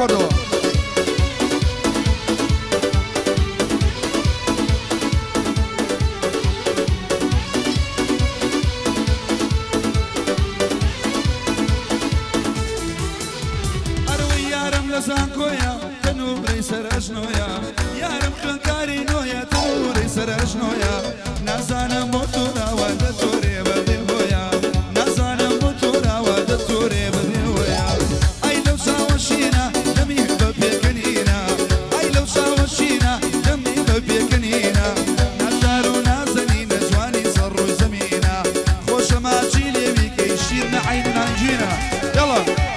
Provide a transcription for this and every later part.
كردو زانكويا تنوري سرجنويا يا رم خنكاري نويا تنوري سرجنويا نازانا موتورا ودتوري بديويا نازانا موتورا ودتوري بديويا اي لو ساوشينا دمي ببيكنينا اي لو ساوشينا دمي ببيكنينا نزارو نازني نجواني صرو زمينا خوش ما تشيلي بيكي شيرنا عيننا نجينا يلا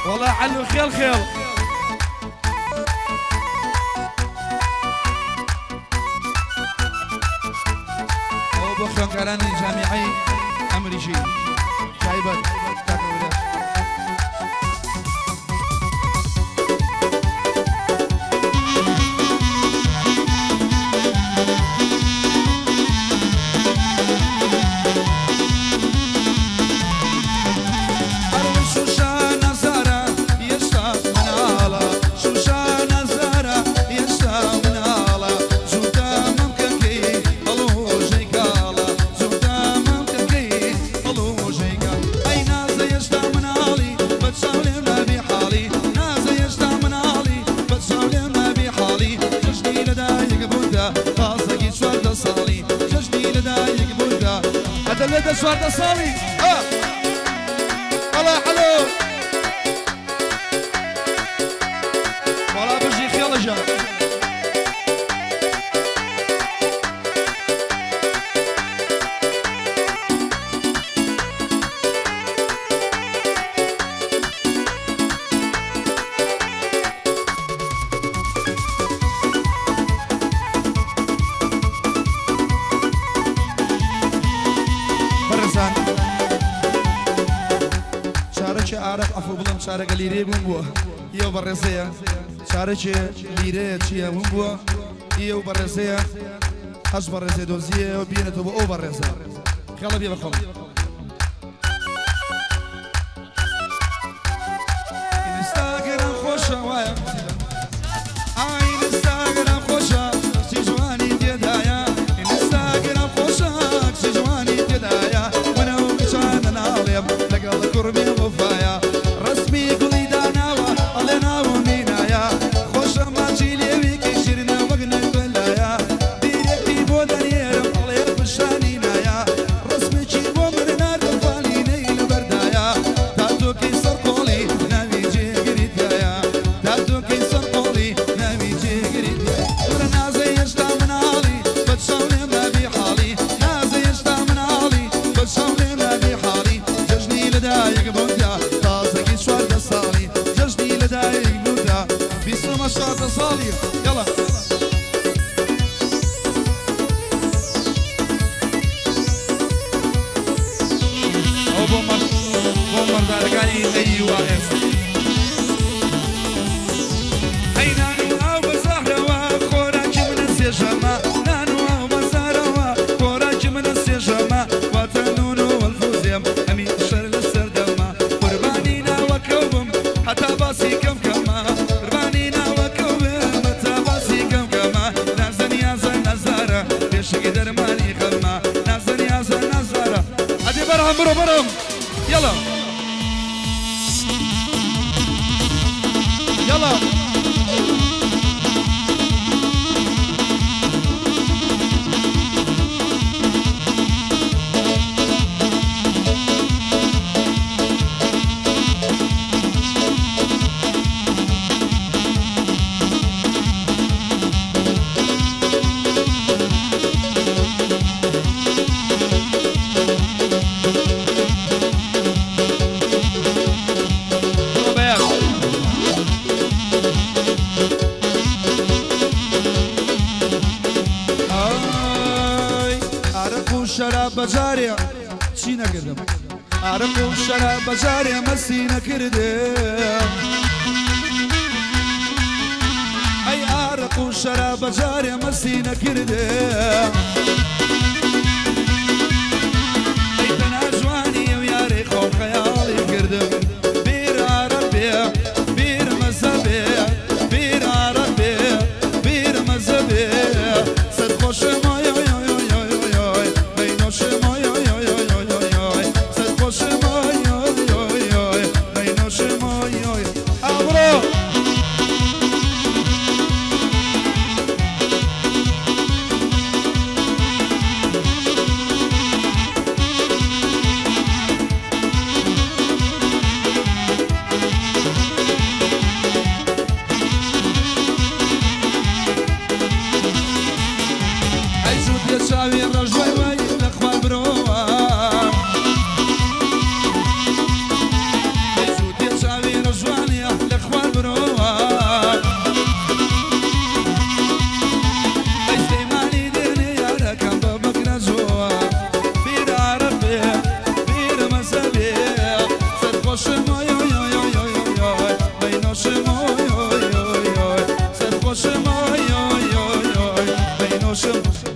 والله علو خيل خيل او بخوان كراني جامعي امريكي جايبت هذا سوارد صالي الله حلو والله بجي خيال جا عارف عفو بلم شارك ليري بومبو يو برزيا شارك ليري تشيا بومبو يو برزيا اش برزيا دوزيه وبينته بو برزيا خلا بيا بخم انستغرام خوشا وايا انستغرام خوشا سيجواني تدايا انستغرام خوشا سيجواني تدايا وانا وكان ناليم لقى كرمي وفايا رسمي قولي داناوا علينا ومينايا خوش ما تشيلي ويكي شيرنا وقنا كلايا ديريكتي بودانير علير بشانينايا صالي يلا او بومر دارقاني ايوه اس اي نانو او بزهره وخوراك من السجمه نانو او بزهره وخوراك من السجمه وطنون والفوزيم امين شر السردمه قربانينا وكوبم حتى باسي كم كما قربانينا وكوبم حتى باسي كم كما نازن يا زن نزاره ليش قدر مالي خلما نازن يا زن نزاره ادي برهم برهم يلا يلا شراب بجاريا شينا كردم عرقو شراب بجاريا مسينا كردم اي عرقو شراب بجاريا مسينا كردم اي تناجواني ويا ريخو خيالي كردم بير عربي بير مزبي بير عربي بير مزبي صد خوش مايا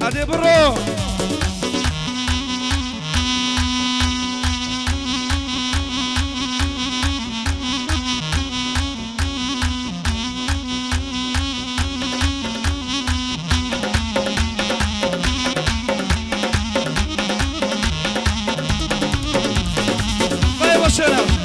Ade burro Vai başına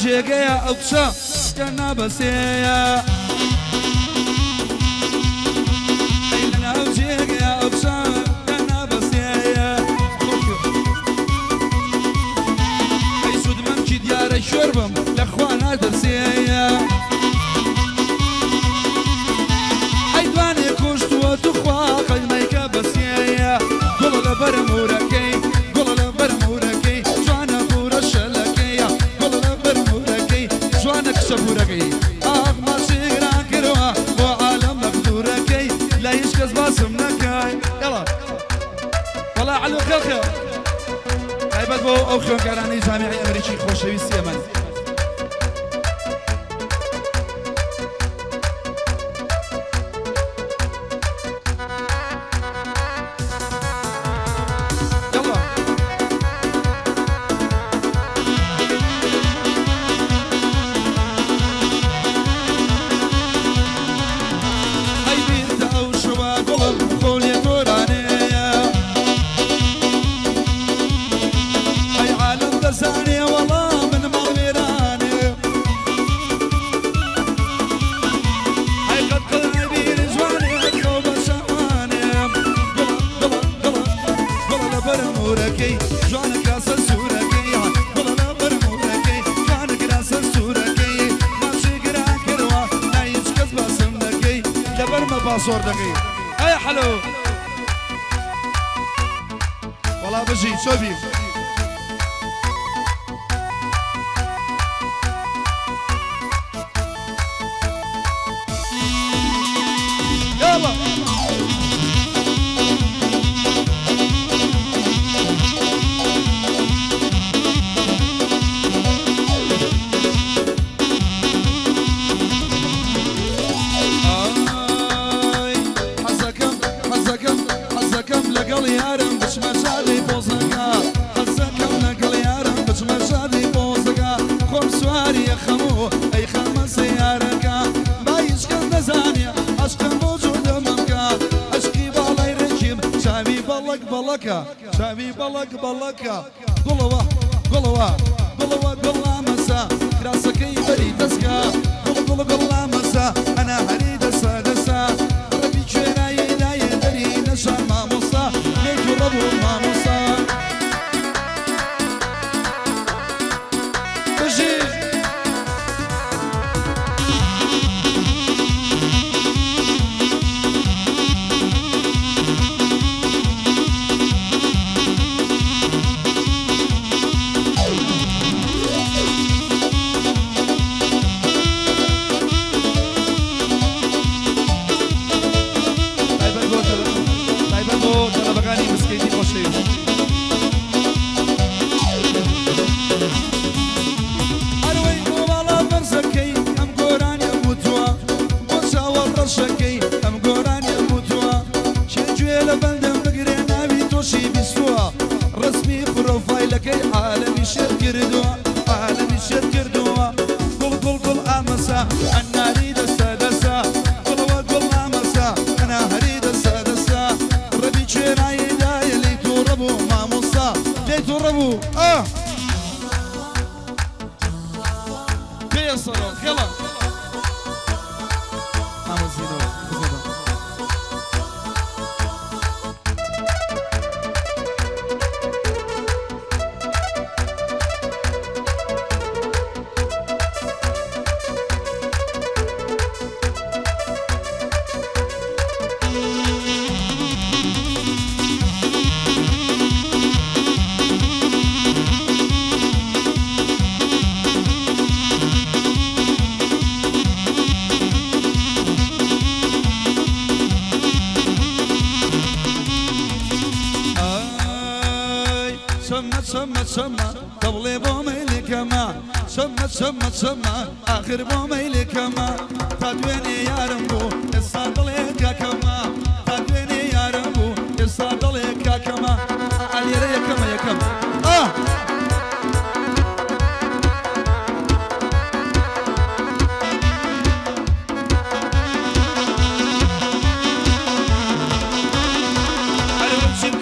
جيجا أوكسا كنا بسيا أيلنا وجيجا أوكسا كنا بسيا أي سود ممشي ديار الشربم لأخوانا درسيا أي دواني كشت وتخوا قلميك بسيا قول لبرموركي قول لبرموركي جوانا بورا شلكي جوانك شبوركي ما شيران كروا وعالم مقدوركي لا يشكز باسمنكاي يلا والله علو خلخه عيبت بو او خوكراني جامعي امريكي خوشويسي من جوانا كاسة پاسۆر دەکەی ئەی حەلو وەڵا بژی چۆبی يلا حەزەکەم لەگەڵ یارم بچمە شادی پۆزەکە حەزەکەم لەگەڵ یارم بچمە شادی پۆزەکە خۆم سواری خەموو ئەی خەمە سەیارەکە بایشکەم نەزانێ عەشقم بۆ جوودەمەمکە عەشقی باڵای ڕێکیم چاوی بەڵک بەڵەکە چاوی بەڵک بەڵەکە گوڵەوە گوڵەوە گوڵەوە گوڵامەسە کراسەکەی بەری دەستکە گوڵ گوڵ گوڵامەسە ئەنا هەری دەسە دەسە ڕەبی کوێنایی دایە دەری نەشە مامۆستا لێ تووڕە بوو مامۆستا بژی تایبەت بۆ جەنەبەکانی مسکێتی خۆشەویست هەروەی گۆڵاڵا بەرزەکەی ئەم گۆرانیە وتووە بۆ چاوە ڕەشەکەی ئەم گۆرانیە وتووە چێ گوێ لە بەندەم بگرێ ناوی تۆشی بیستووە ڕسمی پرۆفایلەکەی عالەمی شێر کردووە عالەمی شێر کردووە گوڵ گوڵ گوڵ ئامەسە ئەناری دەسە دەسە گوڵەوە گوڵ ئامەسە ئەنا هەری دەسە دەسە ڕەبی کوێنایی دایە لێی تووڕە بوو مامۆستا لێی تووڕە بوو پێیە سەرۆ خێڵە ئامەزینەوە بزەدە شمة شمة طولي بو ميلك ما شمة شمة شمة آخر بو ميلك ما تدويني يا رمبو استادلك كما تدويني يا رمبو استادلك كما علي يا كما يا كما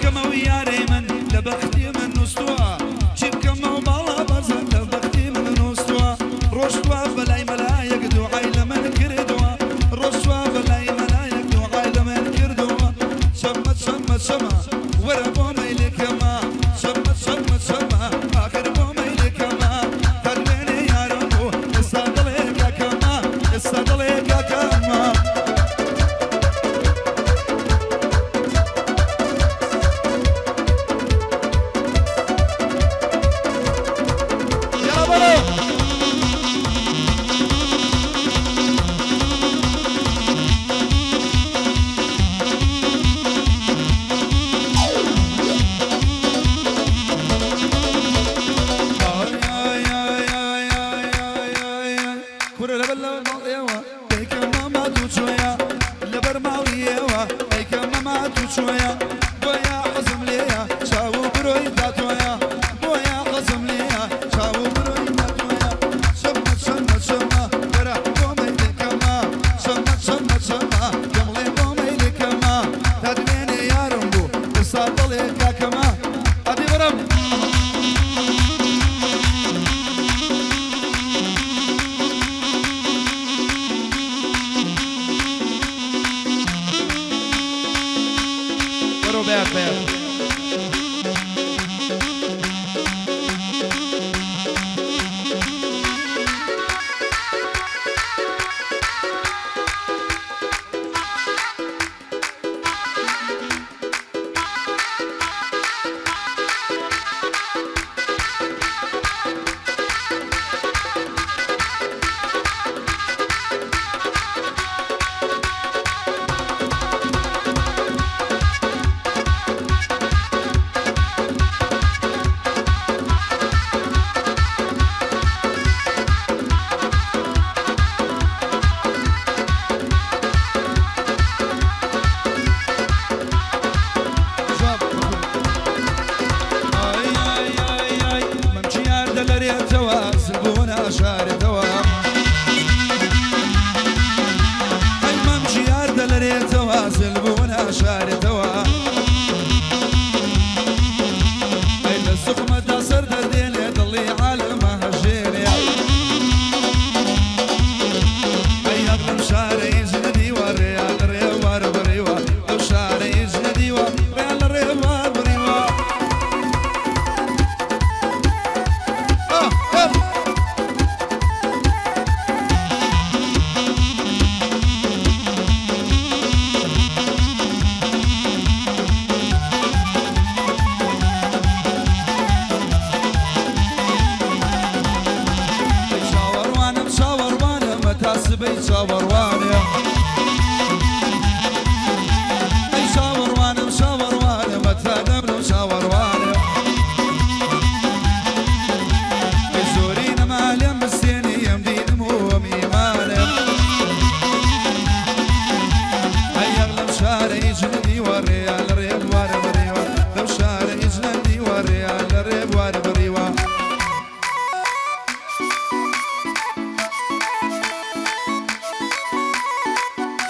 كما ويا ريمن لبختي من نستوى جيب كما وبالا برزن لبختي من نستوى روشوا بلاي ملايك دو عيلة من كردوا روشوا بلاي ملايك دو عيلة من كردوا شمت شمت شما وربو ميلك ما شمت شمت شما آخر بو ميلك ما تدويني يا ربو استادلك كما استادلك كما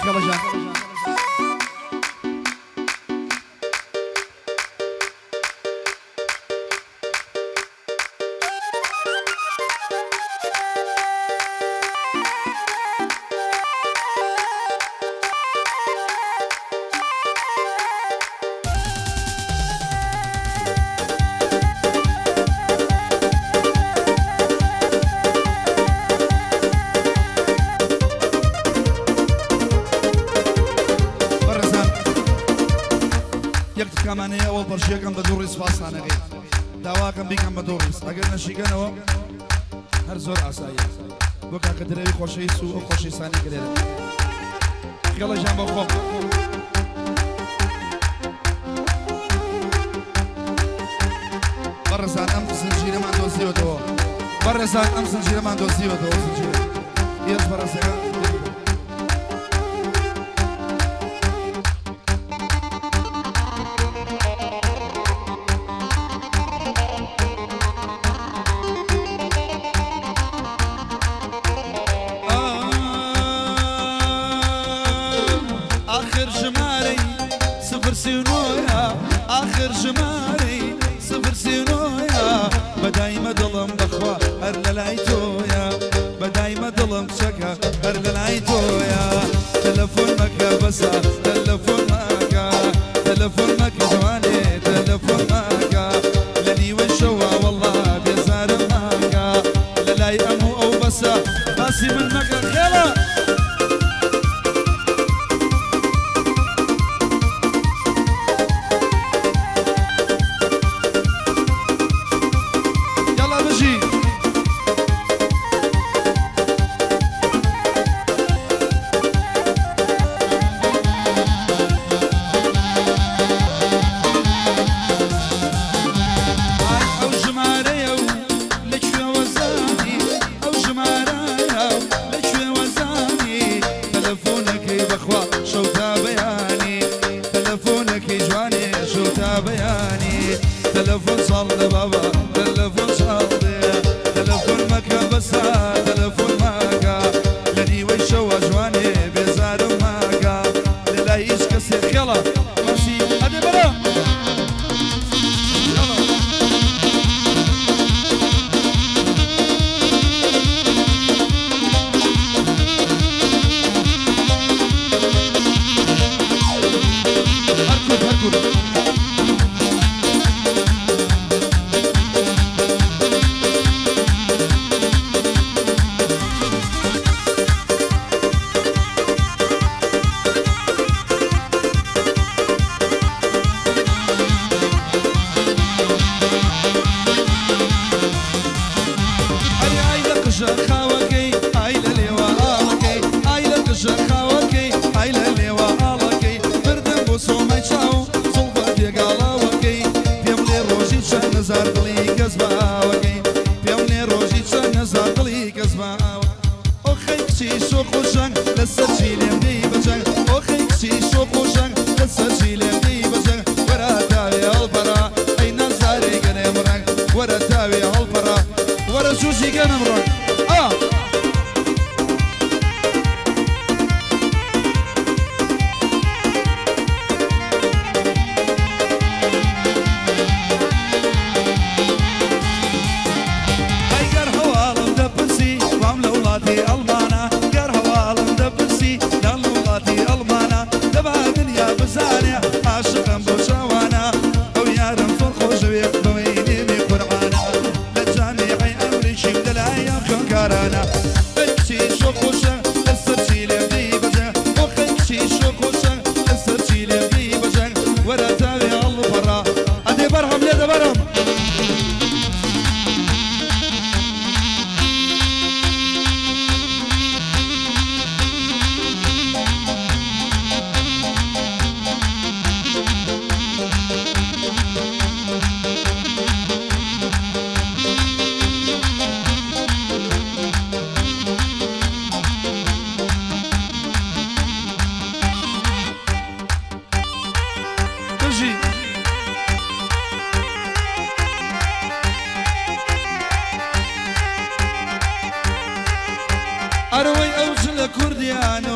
يلا جان كمانية أول برشية كم بدور إسفاس أنا غير دواكم بي كم بدور إس أجر نشيكا نوا هرزور عسايا وكا قدري خوشي سوء خوشي ساني كده يلا جنب خوب برزان أم سنجيرة ما دوسيو تو برزان أم سنجيرة ما دوسيو تو سنجيرة يس برزان آخر جماري صفر سينويا بداي ما ظلم بخوا هر للايتويا بداي ما ظلم شكا هر للايتويا تلفون مكا بسا تلفون مكا جواني تلفون مكا لني وشوا والله بيزار مكا للاي امو او بسا قاسي من مكا خيلا بياني تلفون صلي بابا تلفون صلي تلفون مكا بسا تلفون مكا لني ويشوا جواني بيزار مكا لا يسكسر يلا ماشي هادي برا هركض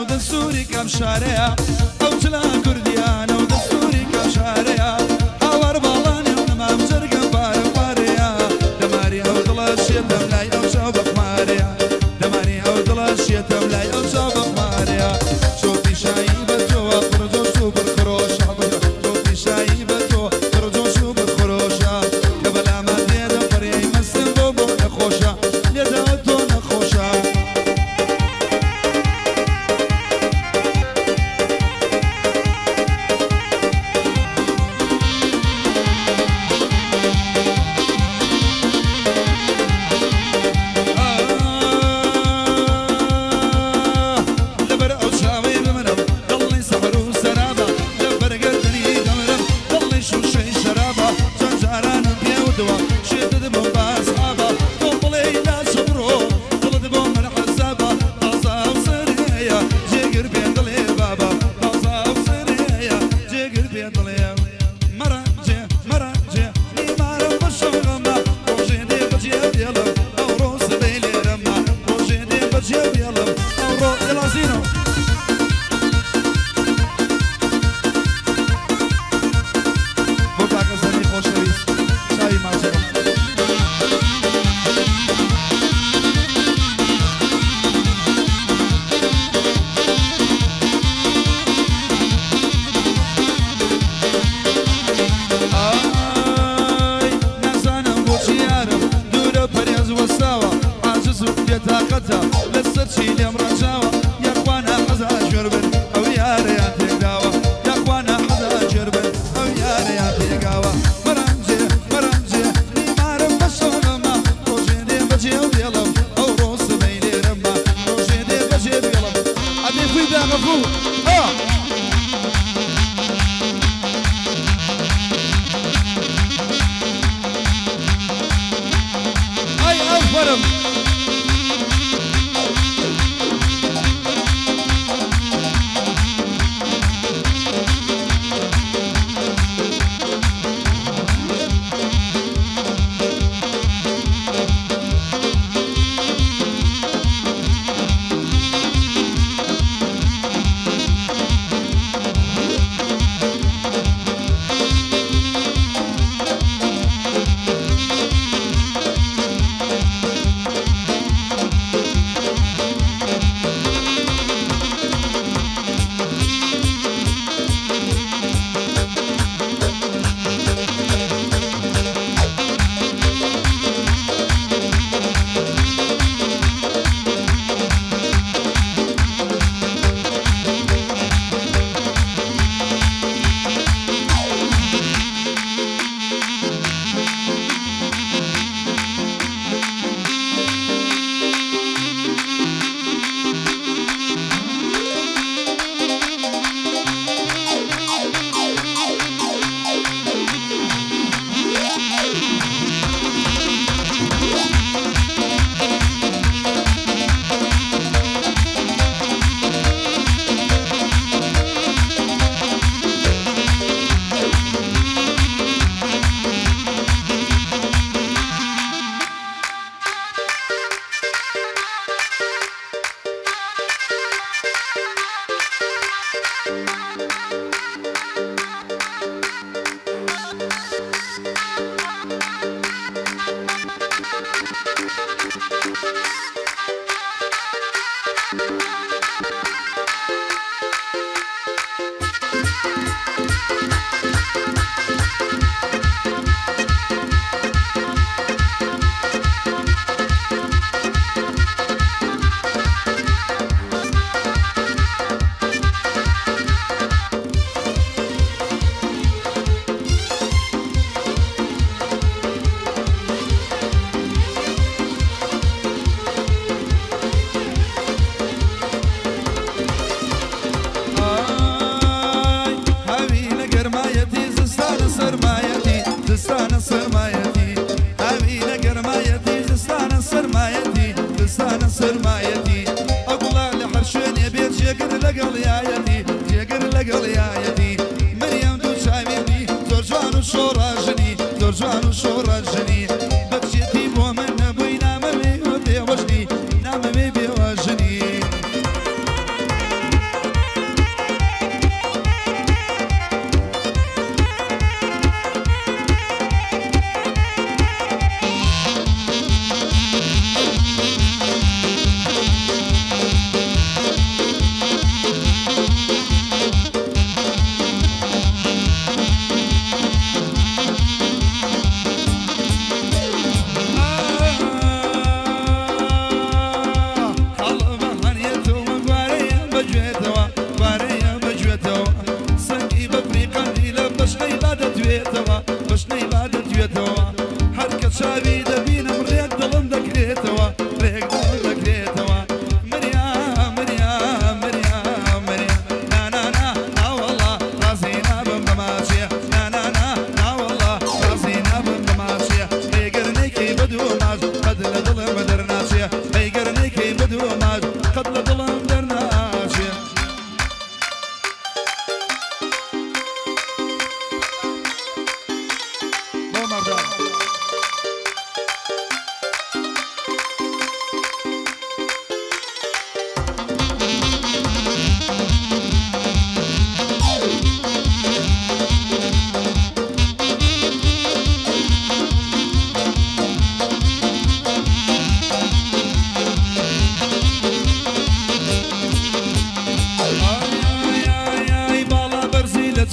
دستوري كم شارع أو تلا كرديان أو دستوري كم شارع أور بالاني ونمام زرقا باريا دماري أو دلاش يتملاي أو شوبك ماريا دماري أو دلاش يتملاي أو شوبك ماريا شوفي شايبته فرجو شوف الخروش شوفي شايبته فرجو شوف الخروش قبل ما تيدا فريي مسلم بوبو نخوشا ليداتو نخوشا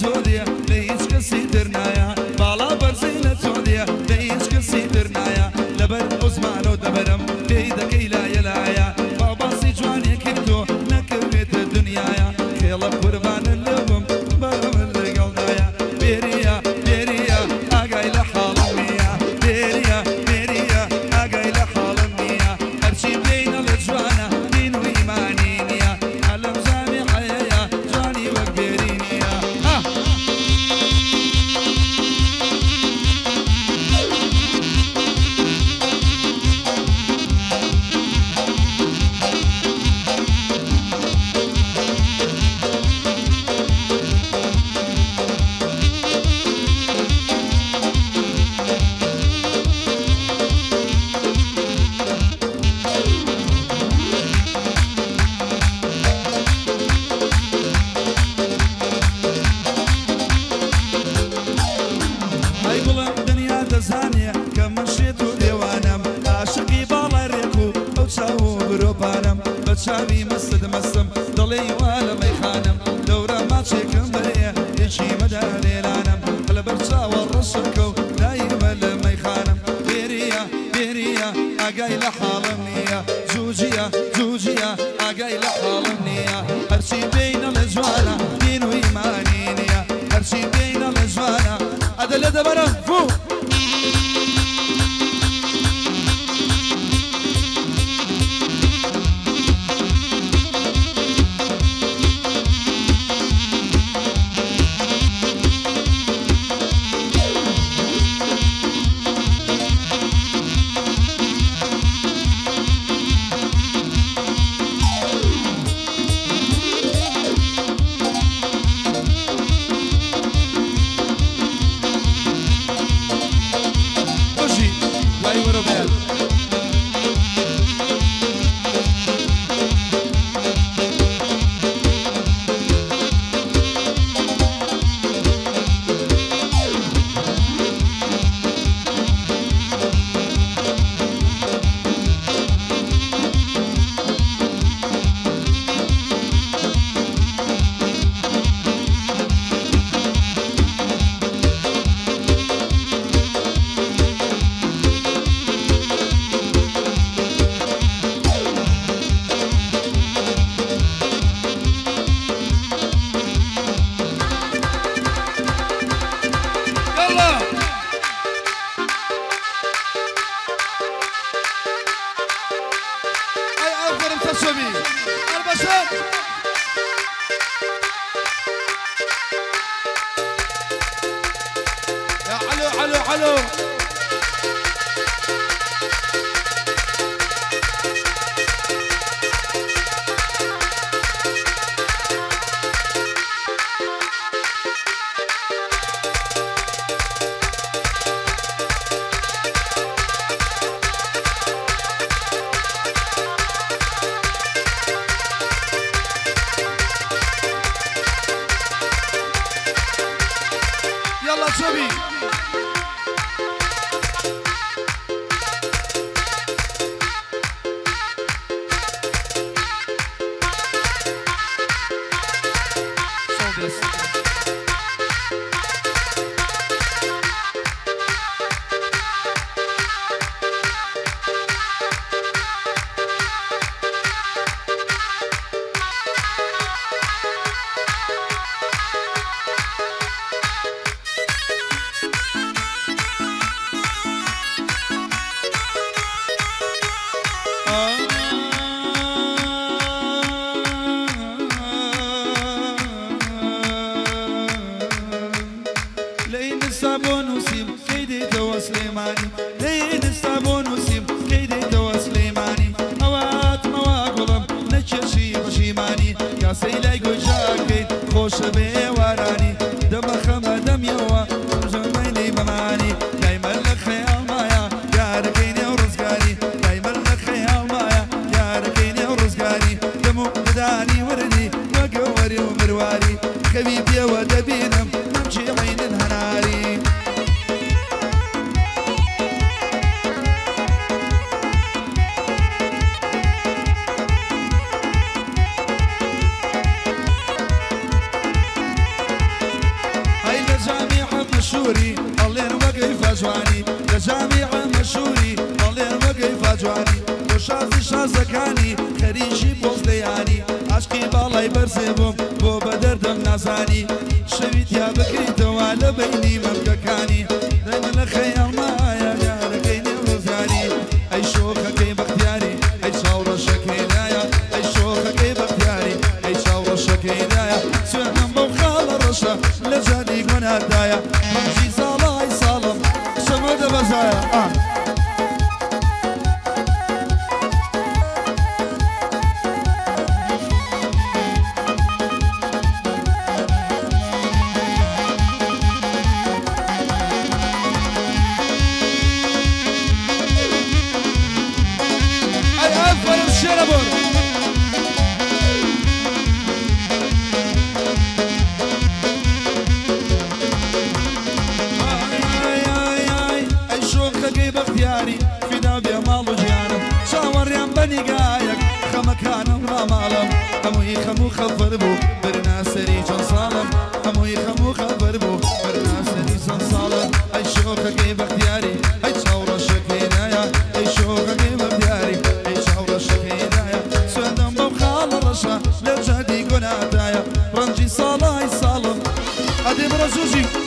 توديا ليش كسي درنايا بالا برزينة توديا ليش كسي درنايا لبر عثمان ودبرم بيدك إلى يلايا بابا سيجواني كبتو نكبت الدنيا خيلا قربان اللبم برم اللي قلدايا بيريا بيريا أقاي لحالمية بيريا بيريا أقاي لحالمية أرشي بين الجوانا دين وإيمانينيا علم زامي حيايا جواني وكبيرينيا شابي مسد مسم ضلي ولا ما يخانم دورة ما تشيكم بريه يجي مدى ليلانم قلب الرشا والرشكو دايما لما يخانم بيريا بيريا أقاي لحالمنية زوجية زوجية أقاي لحالمنية هرشي بين الأجوانا دين وإيمانينية هرشي بين الأجوانا أدل دبرم فوق حلو يلا شبي الصابون وسيم كيدي توسليماني لين الصابون وسيم كيدي توسليماني هوات مواقلم نتششي بشيماني يا سيلاي قجاكي خوش بيواراني دم خمى دم يوا جميني بماني دايما لك خيال مايا يا ركيني ورزقاني دايما لك خيال مايا يا ركيني ورزقاني دمو بداني وردي وقوري ومرواري خبيبي ودبينم نمشي عين الهناري مشهوري اللين وقف جواني لجامع مشهوري اللين وقف جواني وشازي شازكاني خريجي بوزلياني عشقي بالاي برسبهم بو بدردم نازاني شويت يا بكري توالى بيني مبككاني دايما لخيال معايا يا لقيني الرزاني اي شوخة كي بختياري اي شاورة شكينايا اي شوخة كي بختياري اي شاورة شكينايا سوهم بوخال الرشا لجاني قنا دايا ممشي صالاي صالم شمد بزايا خمو خبر بو برنا سري جن صالم هموي خمو خبر بو برنا سري جن صالم اي شوخه كي بختياري اي شاورة شكينايا اي شوخه كي بختياري اي شاورة شكينايا سودم بوخال الرشا لجادي قناتايا رنجي صالاي صالم ادي برزوجي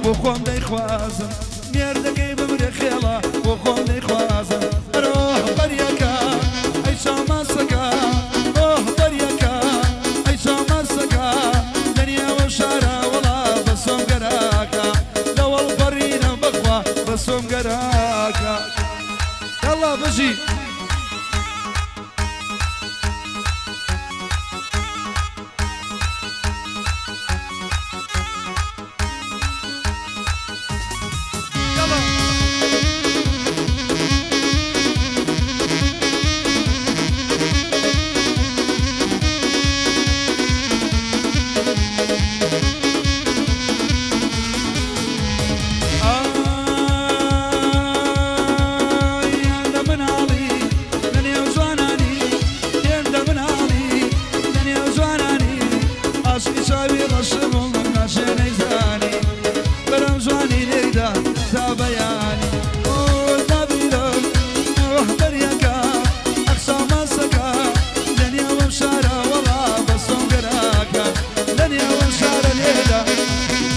وخوم دي خوازم ميردكي بمري خيلا وخوم دي خوازم روح بريكا اي شامسكا روح بريكا اي شامسكا دنيا وشارع ولا بسوم قراكا لو البرينا بخوا بسوم قراكا يلا بجي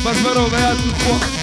بس برو بيات الخوة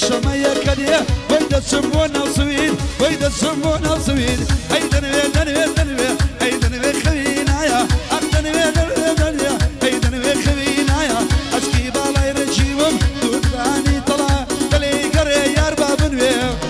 الشمية كديه ويدا تسمونا وسويد ويدا تسمونا وسويد أي دنوي دنوي دنوي أي دنوي خوينايا أقدنوي دنوي دنوي أي دنوي خوينايا أشكي بالاي رجيهم توداني طلع دلي قري يا رباب نوي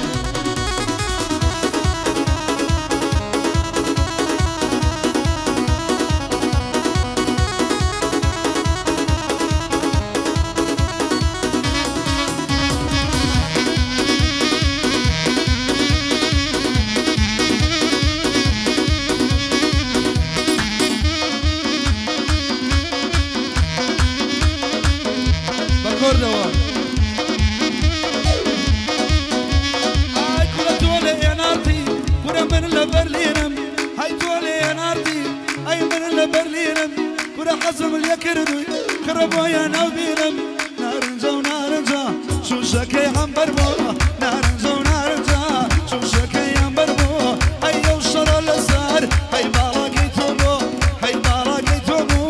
كوردوا هاي كل تولي يا نارتي كل من لبرلينم هاي تولي يا نارتي أي من لبرلينم كل حزم اليكردوي خربوا يا نوبينم نارنجا ونارنجا شو شكي عم بربو نارنجا ونارنجا شو شكي عم بربو هاي وشر الأسار هاي باراكي توبو هاي باراكي توبو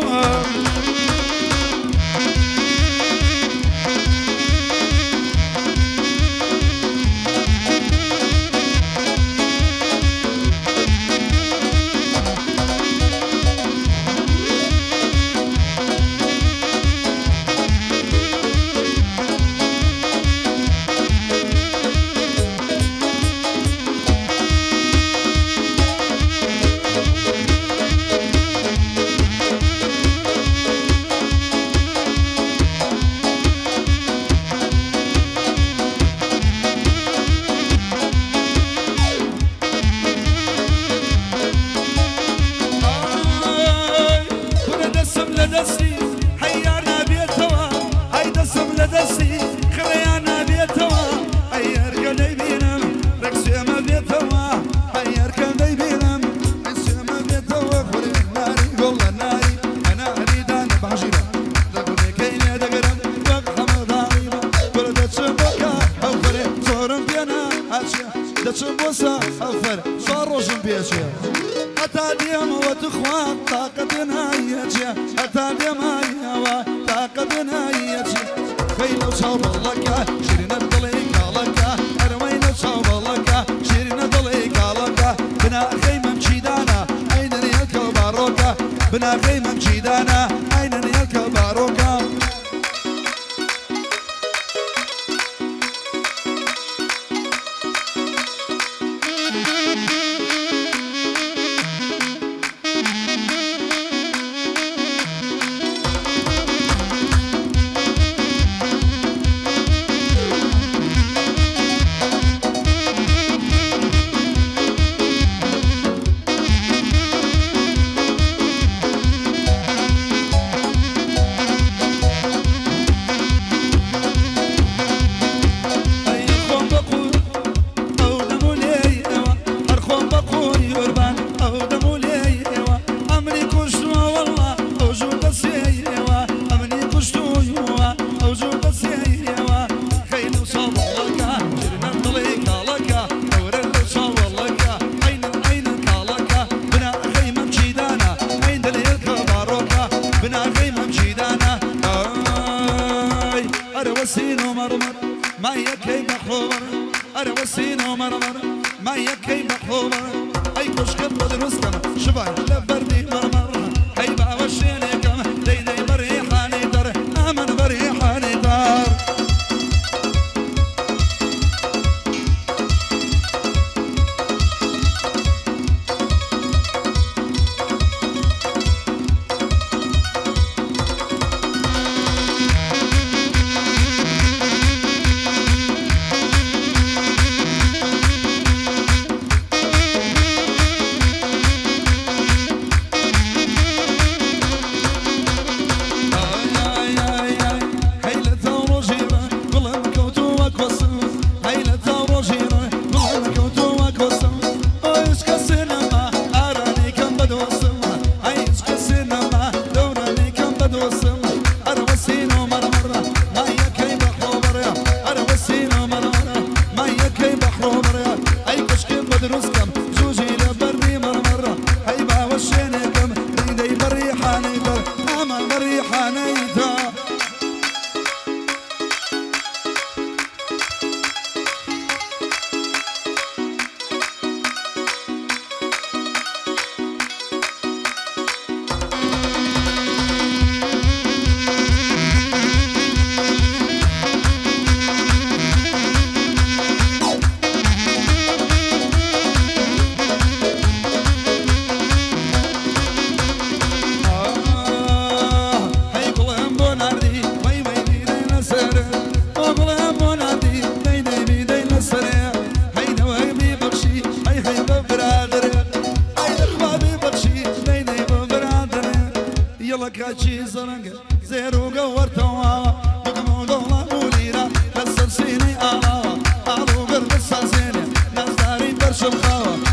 لدستي حيرنا بيتوا هاي دسم لدستي خلينا بيتوا حير قلبي بينم ركسي ما بيتوا حير قلبي بينم ركسي ما بيتوا فريق ناري والله ناري انا اريد انا بعجيرة دقوني كيني دقرم وقحم ضاريبة ولد تشبكا او فريق صورم بينا هاتشا دتشبوسا او فريق صوروجم بيشيا حتى ديما وتخوان طاقتنا يجي حتى ديما يوا طاقتنا يجي خيلو صوب لك شيرنا طليق لك اروينا صوب لك شيرنا طليق لك بنا خيمة مشيدانا اين ريالك باروكا بنا خيمة مشيدانا اين ريالك باروكا وسينو مرمر ما يكي بحور أنا وسينو مرمر ما يكي بحور أي كشك بدرس كم شبه لبردي مرمر هاي بعوشيني كم دي دي بريحاني در آمن بريحاني دار كاچی زرنگ زیرو گورتوا دکمو دولا مولیرا بس سینی آوا آلو گرد سازینه نزداری برشم خوا